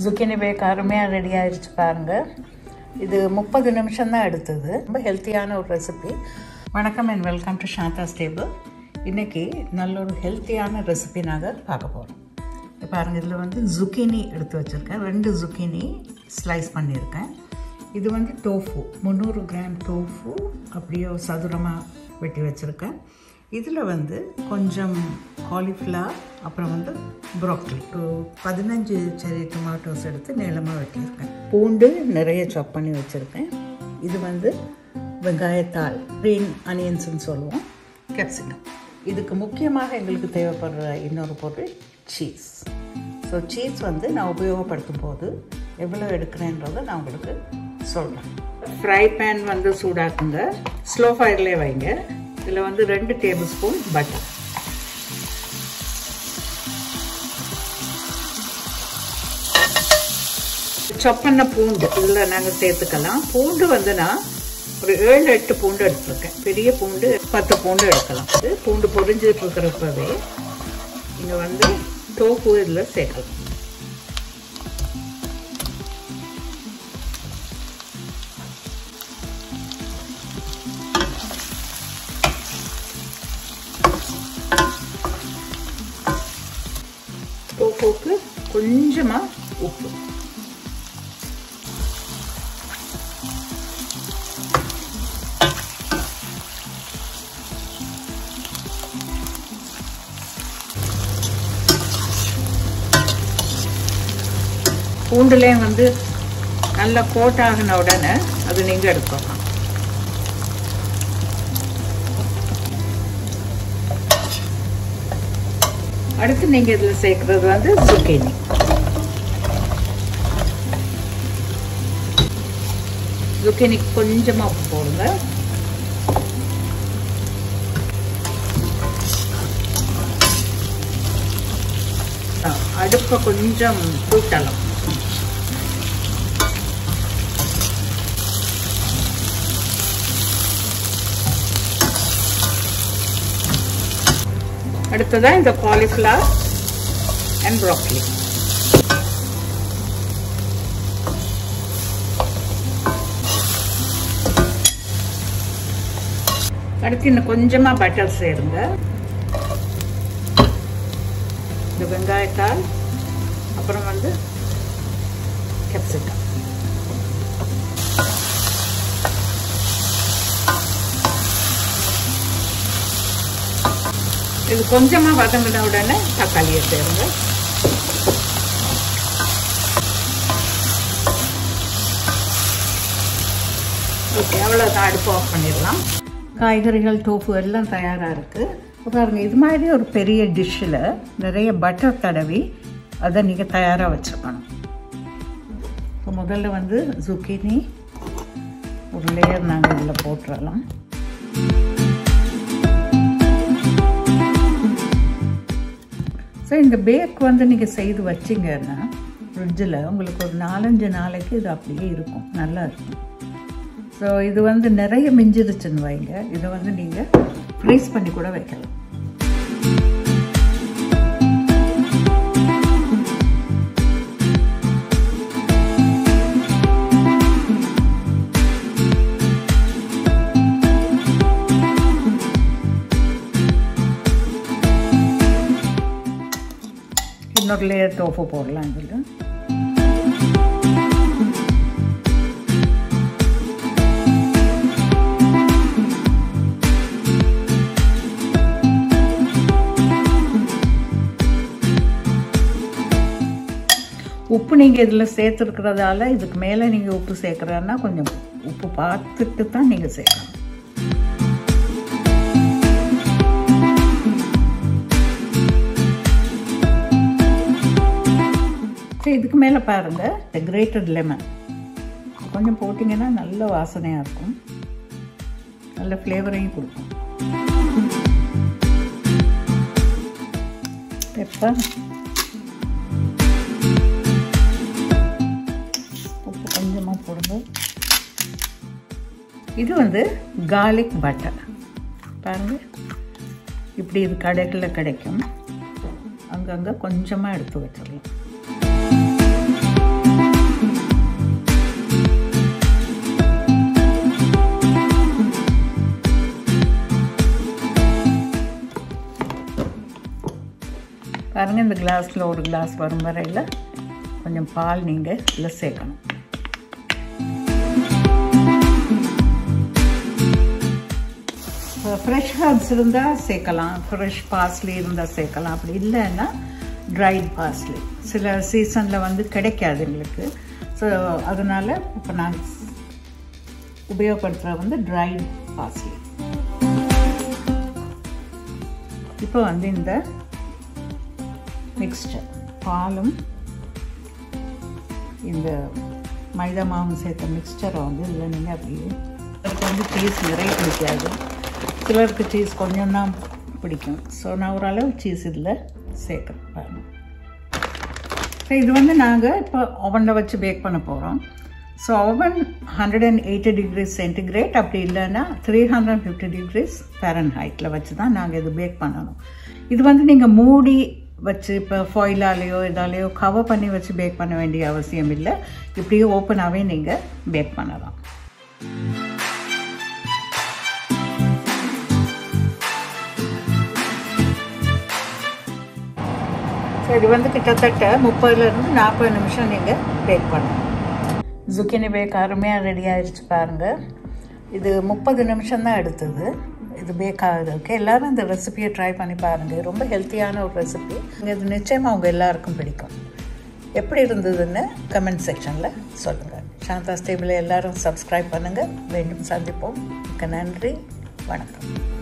zucchini back அருமையாக ready ஆயிடுச்சு பாருங்கள். இது 30 நிமிஷம் தான் எடுத்தது. ரொம்ப ஹெல்த்தியான ஒரு ரெசிபி. வணக்கம் and welcome to Santa's table. இன்றைக்கி நல்ல ஒரு ஹெல்த்தியான ரெசிபி நாங்கள் பார்க்க போகிறோம். பாருங்கள், இதில் வந்து zucchini எடுத்து வச்சுருக்கேன். 2 zucchini ஸ்லைஸ் பண்ணியிருக்கேன். இது வந்து டோஃபு, 300 கிராம் டோஃபு அப்படியே சதுரமாக வெட்டி வச்சுருக்கேன். இதில் வந்து கொஞ்சம் காலிஃப்ளவர், அப்புறம் வந்து ப்ரோக்கலி, 15 செரி டொமேட்டோஸ் எடுத்து நீளமாக வெட்டியிருக்கேன். பூண்டு நிறைய சாப் பண்ணி வச்சுருக்கேன். இது வந்து வெங்காயத்தாள், க்ரீன் அனியன்ஸ்ன்னு சொல்லுவோம், கேப்சிகம். இதுக்கு முக்கியமாக எங்களுக்கு தேவைப்படுற இன்னொரு பொருள் சீஸ். ஸோ சீஸ் வந்து நான் உபயோகப்படுத்தும் போது எவ்வளோ எடுக்கிறேன்றதை நான் உங்களுக்கு சொல்கிறேன். ஃப்ரை பேன் வந்து சூடாக்குங்க, ஸ்லோ ஃபயர்லேயே வைங்க. இதில் வந்து 2 டேபிள் ஸ்பூன் பட்டர், சாப் பண்ண பூண்டு இதில் நாங்கள் சேர்த்துக்கலாம். பூண்டு வந்து நான் ஒரு 7-8 பூண்டு எடுத்துருக்கேன். பெரிய பூண்டு 10 பூண்டு எடுக்கலாம். பூண்டு பொரிஞ்சிட்டு இருக்கிறப்பவே நீங்கள் வந்து டோஃபு இதில் சேர்க்கலாம். டோஃபுக்கு கொஞ்சமாக உப்பு, பூண்டுலேயும் வந்து நல்லா கோட் ஆகின உடனே அது நீங்கள் எடுக்கலாம். அடுத்து நீங்கள் இதில் சேர்க்குறது வந்து zucchini. zucchini கொஞ்சமாக உப்பு போடுங்க. அடுப்பை கொஞ்சம் கூட்டலாம். அடுத்ததான் இந்த காலிஃப்ளவர் அண்ட் ப்ரோக்கலி. அடுத்து இன்னும் கொஞ்சமாக பட்டர் சேருங்க. இந்த வெங்காயத்தாள், அப்புறம் வந்து கேப்சிகம். இது கொஞ்சமாக வதங்கின உடனே தக்காளியை சேருங்க. ஓகே, அவ்வளோதான். அடுப்பு ஆஃப் பண்ணிடலாம். காய்கறிகள், டோஃபு எல்லாம் தயாராக இருக்குது. பாருங்க, இது மாதிரி ஒரு பெரிய டிஷ்ஷில் நிறைய பட்டர் தடவி அதை நீங்கள் தயாராக வச்சுக்கணும். ஸோ முதல்ல வந்து zucchini ஒரு லேயர் நாங்கள் இதில் போட்டுடலாம். ஸோ இந்த பேக் வந்து நீங்கள் செய்து வச்சிங்கன்னா ஃப்ரிட்ஜில் உங்களுக்கு ஒரு 4-5 நாளைக்கு இது அப்படியே இருக்கும், நல்லா இருக்கும். ஸோ இது வந்து நிறைய மிஞ்சிருச்சுன்னு வைங்க, இதை வந்து நீங்கள் ஃப்ரீஸ் பண்ணி கூட வைக்கலாம். இன்னொரு லேயர் டோஃபு போடலாம் இதில். உப்பு நீங்கள் இதில் சேர்த்துருக்கிறதால இதுக்கு மேலே நீங்கள் உப்பு சேர்க்குறதுனா கொஞ்சம் உப்பு பார்த்துட்டு தான் நீங்கள் சேர்க்கணும். இதுக்கு மேலே பாருங்கள், கிரேட்டட் லெமன் கொஞ்சம் போட்டிங்கன்னா நல்ல வாசனையாக இருக்கும், நல்ல ஃப்ளேவரையும் கொடுக்கும். பெப்பர், உப்பு கொஞ்சமாக போடுங்க. இது வந்து கார்லிக் பட்டர். பாருங்கள், இப்படி இது கடைகளில் கிடைக்கும். அங்கங்கே கொஞ்சமாக எடுத்து வச்சிடலாம். பாருங்கள், இந்த கிளாஸில் ஒரு கிளாஸ் வரும் வரையில் கொஞ்சம் பால் நீங்கள் இதில் சேர்க்கணும். ஃப்ரெஷ் ஹர்ப்ஸ் இருந்தால் சேர்க்கலாம், ஃப்ரெஷ் பார்ஸ்லி இருந்தால் சேர்க்கலாம். அப்படி இல்லைன்னா ட்ரைட் பார்ஸ்லி சில சீசனில் வந்து கிடைக்காது எங்களுக்கு. ஸோ அதனால் இப்போ நான் உபயோகப்படுத்துகிற வந்து ட்ரைட் பார்ஸ்லி. இப்போ வந்து இந்த மிக்ஸ்சர் பாலும் இந்த மைதா மாவும் சேர்த்த மிக்ஸ்சரை வந்து இதில் நீங்கள் அப்படியே, அதுக்கு வந்து சீஸ் நிறைய பிடிக்காது, சிலருக்கு சீஸ் கொஞ்சம் தான் பிடிக்கும். ஸோ நான் ஓரளவு சீஸ் இதில் சேர்க்குறேன் பாருங்க. ஸோ இது வந்து நாங்கள் இப்போ ஓவனில் வச்சு பேக் பண்ண போகிறோம். ஸோ ஓவன் 180 டிகிரி சென்டிகிரேட், அப்படி இல்லைன்னா 350 டிகிரிஸ் ஃபாரன்ஹைட்டில் வச்சு தான் நாங்கள் இது பேக் பண்ணணும். இது வந்து நீங்கள் மூடி வச்சு இப்போ ஃபாயிலாலேயோ இதாலேயோ கவர் பண்ணி வச்சு பேக் பண்ண வேண்டிய அவசியம் இல்லை. இப்படியே ஓப்பனாகவே நீங்கள் பேக் பண்ணலாம். ஸோ இது வந்து கிட்டத்தட்ட 30லேருந்து 40 நிமிஷம் நீங்கள் பேக் பண்ணணும். zucchini பேக் அருமையாக ரெடி ஆகிடுச்சு பாருங்கள். இது 30 நிமிஷம் தான் எடுத்தது இது பேக் ஆகுதுக்கு. எல்லோரும் இந்த ரெசிபியை ட்ரை பண்ணி பாருங்கள். ரொம்ப ஹெல்த்தியான ஒரு ரெசிபி. இது நிச்சயமாக அவங்க எல்லாருக்கும் பிடிக்கும். எப்படி இருந்ததுன்னு கமெண்ட் செக்ஷனில் சொல்லுங்கள். சாந்தாஸ் டேபிளை எல்லோரும் சப்ஸ்கிரைப் பண்ணுங்கள். மீண்டும் சந்திப்போம். மிக்க நன்றி. வணக்கம்.